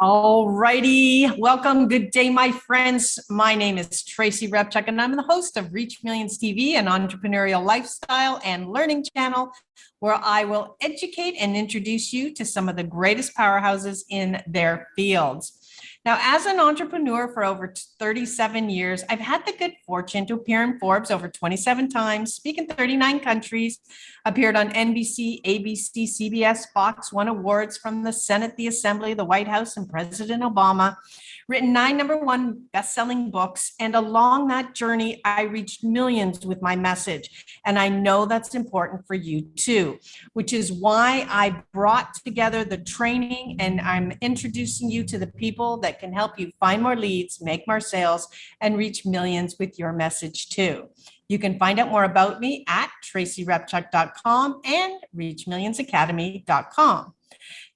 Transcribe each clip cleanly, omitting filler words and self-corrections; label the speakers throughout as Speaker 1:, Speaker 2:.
Speaker 1: All righty. Welcome. Good day, my friends. My name is Tracy Repchuk, and I'm the host of Reach Millions TV, an entrepreneurial lifestyle and learning channel where I will educate and introduce you to some of the greatest powerhouses in their fields. Now, as an entrepreneur for over 37 years, I've had the good fortune to appear in Forbes over 27 times, speak in 39 countries, appeared on NBC, ABC, CBS, Fox, won awards from the Senate, the Assembly, the White House, and President Obama, written 9 #1 best-selling books, and along that journey, I reached millions with my message. And I know that's important for you too, which is why I brought together the training, and I'm introducing you to the people that can help you find more leads, make more sales, and reach millions with your message too. You can find out more about me at tracyrepchuk.com and reachmillionsacademy.com.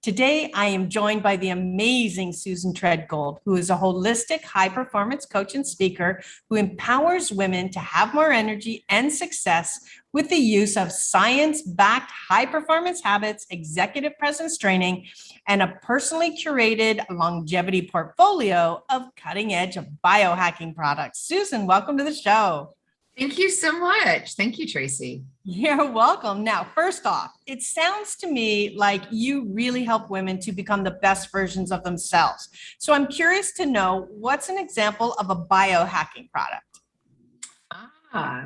Speaker 1: Today, I am joined by the amazing Susan Treadgold, who is a holistic high-performance coach and speaker who empowers women to have more energy and success with the use of science-backed high-performance habits, executive presence training, and a personally curated longevity portfolio of cutting-edge biohacking products. Susan, welcome to the show.
Speaker 2: Thank you so much. Thank you, Tracy.
Speaker 1: You're welcome. Now, first off, it sounds to me like you really help women to become the best versions of themselves. So I'm curious to know, what's an example of a biohacking product?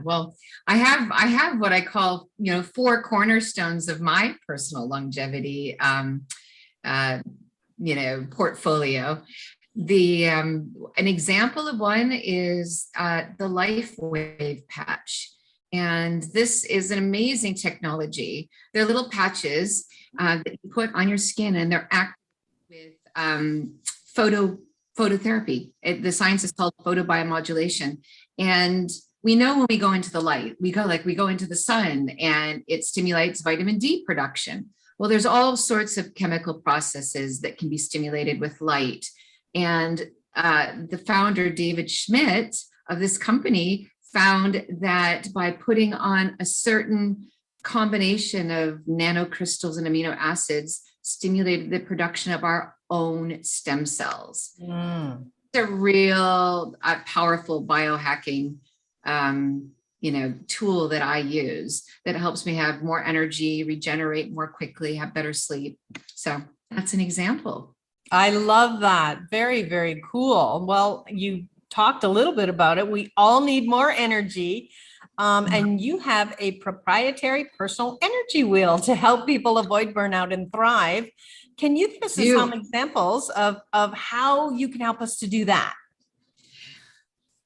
Speaker 2: Well, I have what I call, 4 cornerstones of my personal longevity, portfolio. An example of one is the Life Wave patch. And this is an amazing technology. They're little patches that you put on your skin, and they're active with phototherapy. The science is called photobiomodulation. And we know when we go into the light, we go into the sun, and it stimulates vitamin D production. Well, there's all sorts of chemical processes that can be stimulated with light. And the founder, David Schmidt, of this company found that by putting on a certain combination of nanocrystals and amino acids, stimulated the production of our own stem cells. It's a real powerful biohacking tool that I use that helps me have more energy, regenerate more quickly, have better sleep. So that's an example.
Speaker 1: I love that. Very, very cool. Well, you talked a little bit about it. We all need more energy. And you have a proprietary personal energy wheel to help people avoid burnout and thrive. Can you give us some examples of how you can help us to do that?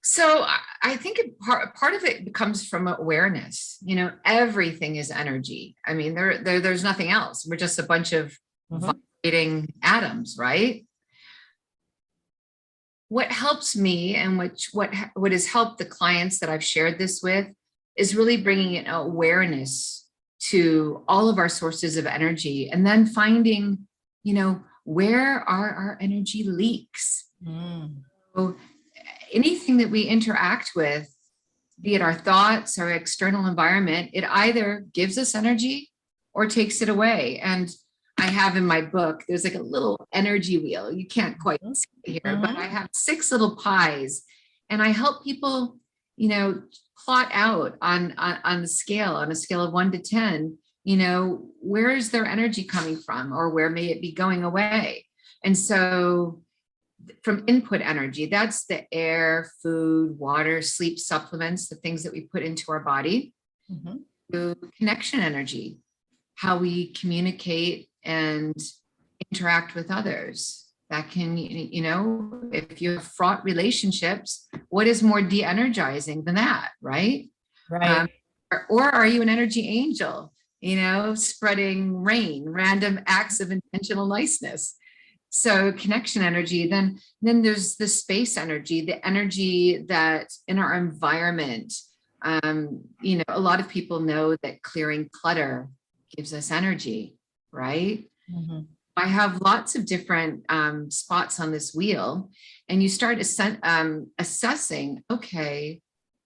Speaker 2: So I think part of it comes from awareness. Everything is energy. I mean, there's nothing else. We're just a bunch of vibrating atoms, right? What helps me, and what has helped the clients that I've shared this with, is really bringing an awareness to all of our sources of energy, and then finding, where are our energy leaks? So anything that we interact with, be it our thoughts or external environment, it either gives us energy or takes it away. And I have in my book, there's like a little energy wheel. You can't quite see it here, but I have 6 little pies, and I help people, plot out on a scale of 1 to 10, where is their energy coming from, or where may it be going away? And so from input energy, that's the air, food, water, sleep supplements, the things that we put into our body. To connection energy, how we communicate and interact with others. That can, if you have fraught relationships, what is more de-energizing than that, right?
Speaker 1: Right.
Speaker 2: Or are you an energy angel, spreading rain, random acts of intentional niceness? So connection energy, then there's the space energy, the energy that in our environment. A lot of people know that clearing clutter gives us energy, right? I have lots of different spots on this wheel, and you start assessing, okay,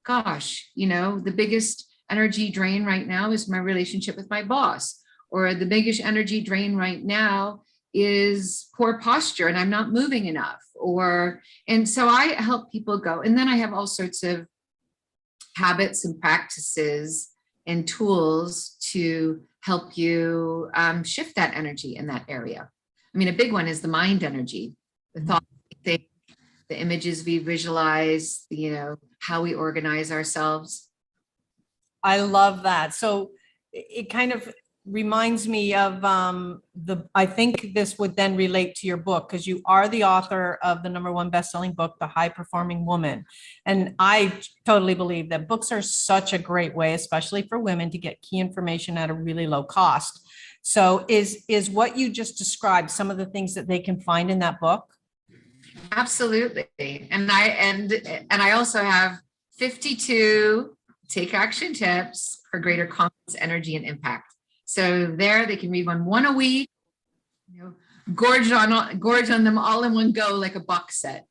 Speaker 2: gosh, the biggest energy drain right now is my relationship with my boss, or the biggest energy drain right now is poor posture and I'm not moving enough. And so I help people go. And then I have all sorts of habits and practices and tools to help you shift that energy in that area. I mean, a big one is the mind energy, the thought, the images we visualize, how we organize ourselves.
Speaker 1: I love that. So it kind of reminds me of I think this would then relate to your book, because you are the author of the #1 best-selling book, The High Performing Woman. And I totally believe that books are such a great way, especially for women, to get key information at a really low cost. So is what you just described some of the things that they can find in that book?
Speaker 2: Absolutely. And I also have 52 take action tips for greater confidence, energy, and impact. So there they can read one a week, gorge on them all in one go, like a box set.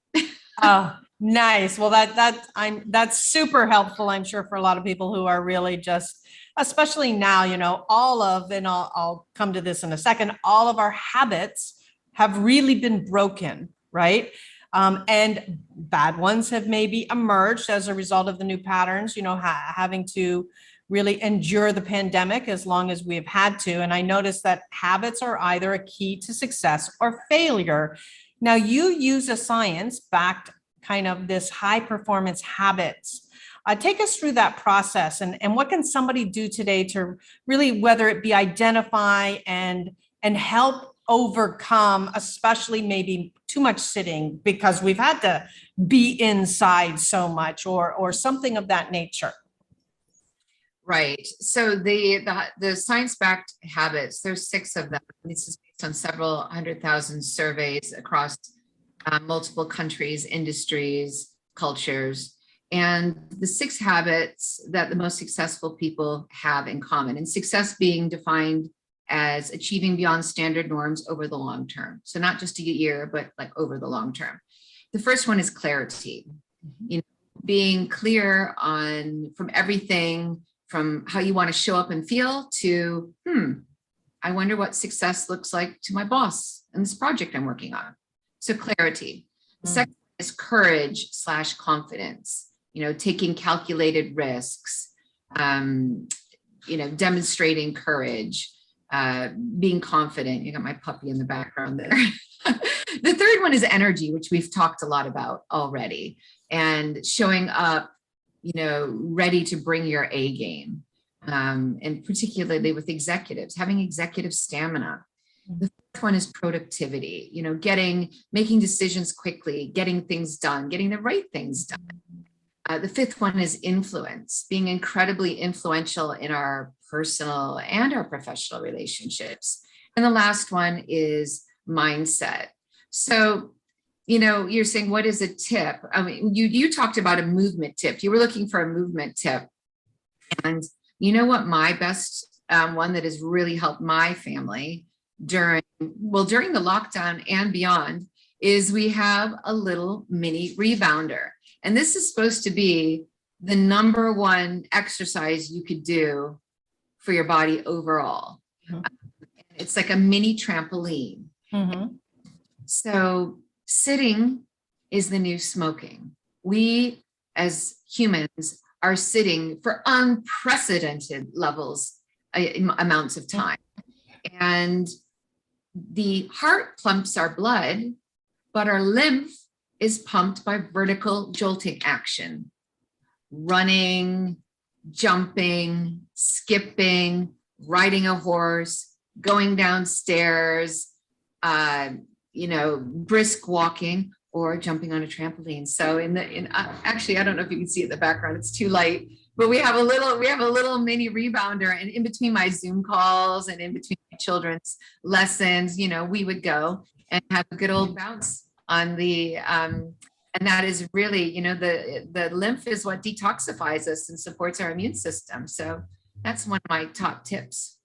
Speaker 1: Oh, nice. Well, that's super helpful, I'm sure, for a lot of people who are really just, especially now, and I'll come to this in a second, all of our habits have really been broken, right? And bad ones have maybe emerged as a result of the new patterns, having to really endure the pandemic as long as we have had to. And I noticed that habits are either a key to success or failure. Now, you use a science-backed kind of this high performance habits. Take us through that process, and what can somebody do today to really, whether it be identify and help overcome, especially maybe too much sitting because we've had to be inside so much, or something of that nature.
Speaker 2: Right. So the science-backed habits, there's 6 of them. This is based on several 100,000 surveys across multiple countries, industries, cultures, and the 6 habits that the most successful people have in common, and success being defined as achieving beyond standard norms over the long term. So not just a year, but like over the long term. The first one is clarity. Being clear from everything from how you want to show up and feel to, I wonder what success looks like to my boss in this project I'm working on. So clarity. The second is courage/confidence, taking calculated risks, demonstrating courage, being confident. You got my puppy in the background there. The third one is energy, which we've talked a lot about already, and showing up, ready to bring your A game, and particularly with executives, having executive stamina. The fourth one is productivity, making decisions quickly, getting things done, getting the right things done. The fifth one is influence, being incredibly influential in our personal and our professional relationships. And the last one is mindset. So, you're saying, what is a tip? I mean, you talked about a movement tip. You were looking for a movement tip. And you know what my best one that has really helped my family during the lockdown and beyond is we have a little mini rebounder. And this is supposed to be the #1 exercise you could do for your body overall. It's like a mini trampoline. So sitting is the new smoking. We as humans are sitting for unprecedented levels, amounts of time. And the heart pumps our blood, but our lymph is pumped by vertical jolting action. Running, jumping, skipping, riding a horse, going downstairs, brisk walking, or jumping on a trampoline. So actually, I don't know if you can see it in the background, it's too light, but we have a little mini rebounder, and in between my Zoom calls and in between my children's lessons, we would go and have a good old bounce on the, and that is really, the lymph is what detoxifies us and supports our immune system. So that's one of my top tips.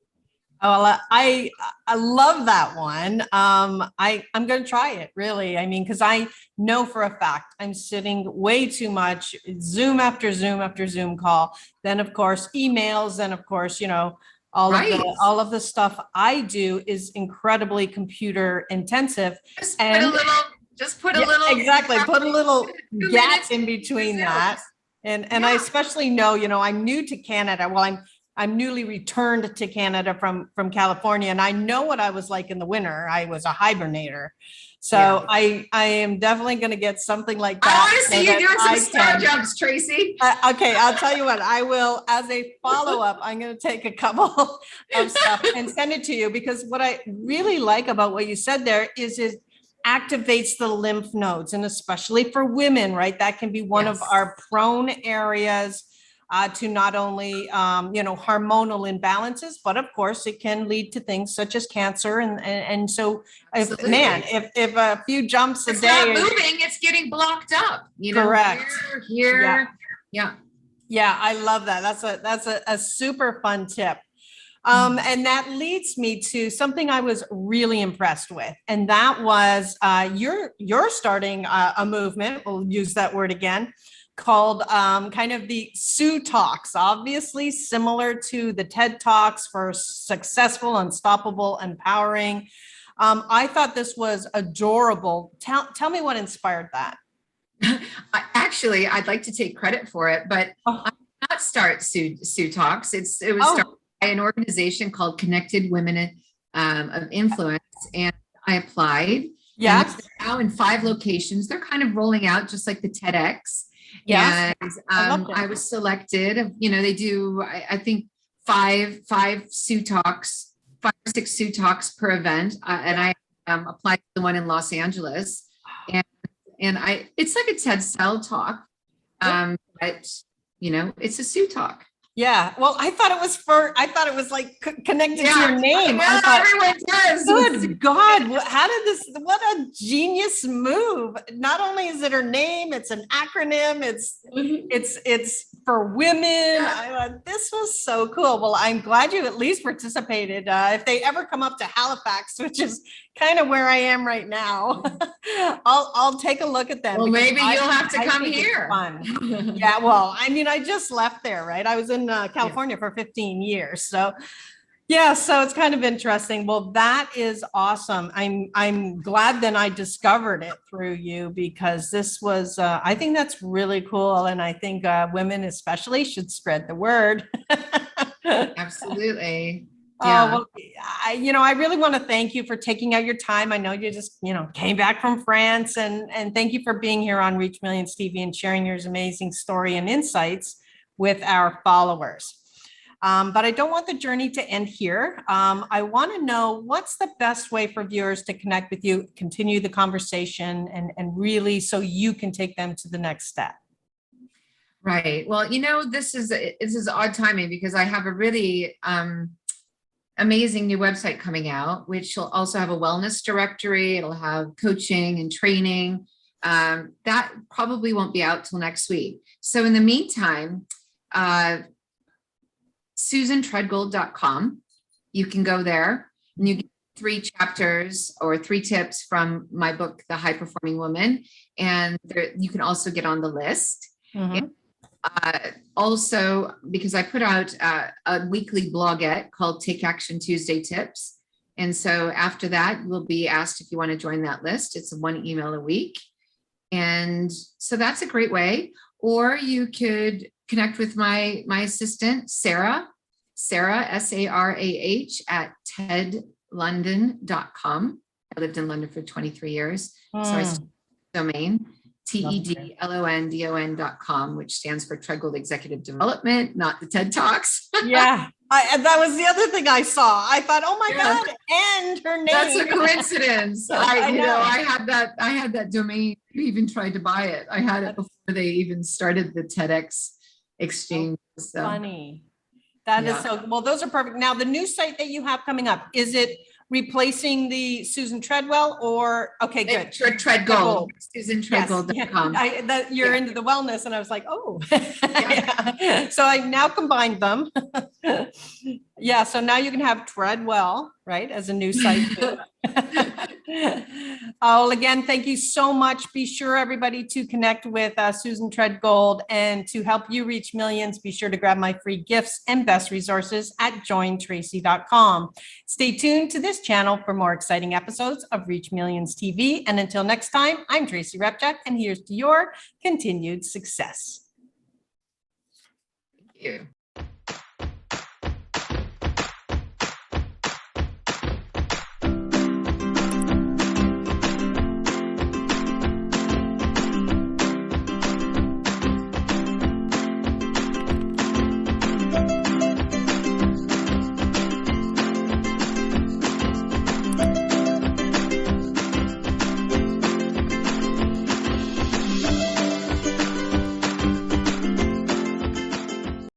Speaker 1: Oh, well, I love that one. I'm going to try it really. I mean, because I know for a fact I'm sitting way too much, Zoom after Zoom after Zoom call. Then of course emails, and of course,
Speaker 2: Right.
Speaker 1: all of the stuff I do is incredibly computer intensive.
Speaker 2: Just put a
Speaker 1: And
Speaker 2: little, just put a
Speaker 1: yeah,
Speaker 2: little,
Speaker 1: exactly. Put a little
Speaker 2: 2 minutes
Speaker 1: gap in
Speaker 2: to
Speaker 1: between
Speaker 2: Zoom.
Speaker 1: that. And I
Speaker 2: Yeah.
Speaker 1: especially know, I'm new to Canada. Well, I'm newly returned to Canada from California, and I know what I was like in the winter. I was a hibernator.
Speaker 2: Yeah.
Speaker 1: So I am definitely going to get something like
Speaker 2: I
Speaker 1: that
Speaker 2: want to
Speaker 1: so
Speaker 2: see you
Speaker 1: that
Speaker 2: doing some
Speaker 1: I
Speaker 2: star
Speaker 1: can.
Speaker 2: jumps, Tracy.
Speaker 1: Okay, I'll tell you what, I will, as a follow-up, I'm going to take a couple of stuff and send it to you, because what I really like about what you said there is it activates the lymph nodes, and especially for women, right? That can be one of
Speaker 2: Yes.
Speaker 1: our prone areas to not only, hormonal imbalances, but of course it can lead to things such as cancer. And so
Speaker 2: Absolutely.
Speaker 1: if a few jumps a
Speaker 2: It's not
Speaker 1: day is
Speaker 2: moving, it's getting blocked up,
Speaker 1: correct. Yeah.
Speaker 2: here. Yeah.
Speaker 1: Yeah, I love that. That's a super fun tip. And that leads me to something I was really impressed with, and that was you're starting a movement. We'll use that word again, called kind of the Sue Talks. Obviously, similar to the TED Talks for successful, unstoppable, empowering. I thought this was adorable. Tell me what inspired that.
Speaker 2: Actually, I'd like to take credit for it, but
Speaker 1: Oh,
Speaker 2: I did not start Sue Talks. It was started
Speaker 1: oh
Speaker 2: by an organization called Connected Women of Influence, and I applied. And
Speaker 1: yes,
Speaker 2: they're now in 5 locations. They're kind of rolling out just like the TEDx.
Speaker 1: yes,
Speaker 2: And
Speaker 1: I loved
Speaker 2: I
Speaker 1: it.
Speaker 2: was selected. They do, I think, five Sue Talks, 5 or 6 Sue Talks per event. And I applied to the one in Los Angeles. And it's like a TED style talk, but it's a Sue talk.
Speaker 1: Yeah. Well, I thought it was like connected to
Speaker 2: Yeah,
Speaker 1: your name. I
Speaker 2: yeah,
Speaker 1: thought,
Speaker 2: everyone does.
Speaker 1: good God, how did what a genius move. Not only is it her name, it's an acronym, it's for women.
Speaker 2: Yeah.
Speaker 1: I thought this was so cool. Well, I'm glad you at least participated. If they ever come up to Halifax, which is kind of where I am right now, I'll take a look at them.
Speaker 2: Well,
Speaker 1: because
Speaker 2: maybe you'll have to
Speaker 1: I
Speaker 2: come
Speaker 1: think it's
Speaker 2: here.
Speaker 1: fun. Yeah, well, I mean, I just left there, right? I was in California for 15 years. So yeah, so it's kind of interesting. Well, that is awesome. I'm glad then I discovered it through you, because this was I think that's really cool, and I think women especially should spread the word.
Speaker 2: Absolutely.
Speaker 1: Oh,
Speaker 2: Yeah.
Speaker 1: well, I really want to thank you for taking out your time. I know you just, came back from France, and thank you for being here on Reach Millions TV and sharing your amazing story and insights with our followers. But I don't want the journey to end here. I want to know, what's the best way for viewers to connect with you, continue the conversation, and really so you can take them to the next step.
Speaker 2: Right. Well, this is odd timing, because I have a really amazing new website coming out, which will also have a wellness directory. It'll have coaching and training. That probably won't be out till next week. So in the meantime, SusanTreadgold.com. You can go there and you get 3 chapters or 3 tips from my book, The High Performing Woman. And you can also get on the list.
Speaker 1: Mhm.
Speaker 2: Also, because I put out a weekly blogette called Take Action Tuesday Tips. And so after that, you'll be asked if you want to join that list. It's 1 email a week. And so that's a great way. Or you could connect with my assistant, Sarah, Sarah, at tedlondon.com. I lived in London for 23 years. So I started the domain, TEDLONDON.com, which stands for Treadgold Executive Development, not the TED Talks.
Speaker 1: Yeah. And that was the other thing I saw. I thought, oh my God, and her name.
Speaker 2: That's a coincidence.
Speaker 1: I know.
Speaker 2: I had that domain. You even tried to buy it. I had it before they even started the TEDx exchange. So
Speaker 1: funny. That is so, well, those are perfect. Now, the new site that you have coming up, is it replacing the Susan Treadwell, or, okay, good.
Speaker 2: Treadgold, SusanTreadgold.com.
Speaker 1: Yes. You're into the wellness, and I was like, oh. Yeah. So I now combined them. Yeah, so now you can have Treadwell, right, as a new site too. Oh, again, thank you so much. Be sure, everybody, to connect with Susan Treadgold, and to help you reach millions, be sure to grab my free gifts and best resources at jointracy.com. Stay tuned to this channel for more exciting episodes of Reach Millions TV. And until next time, I'm Tracy Repchuk, and here's to your continued success.
Speaker 2: Thank you.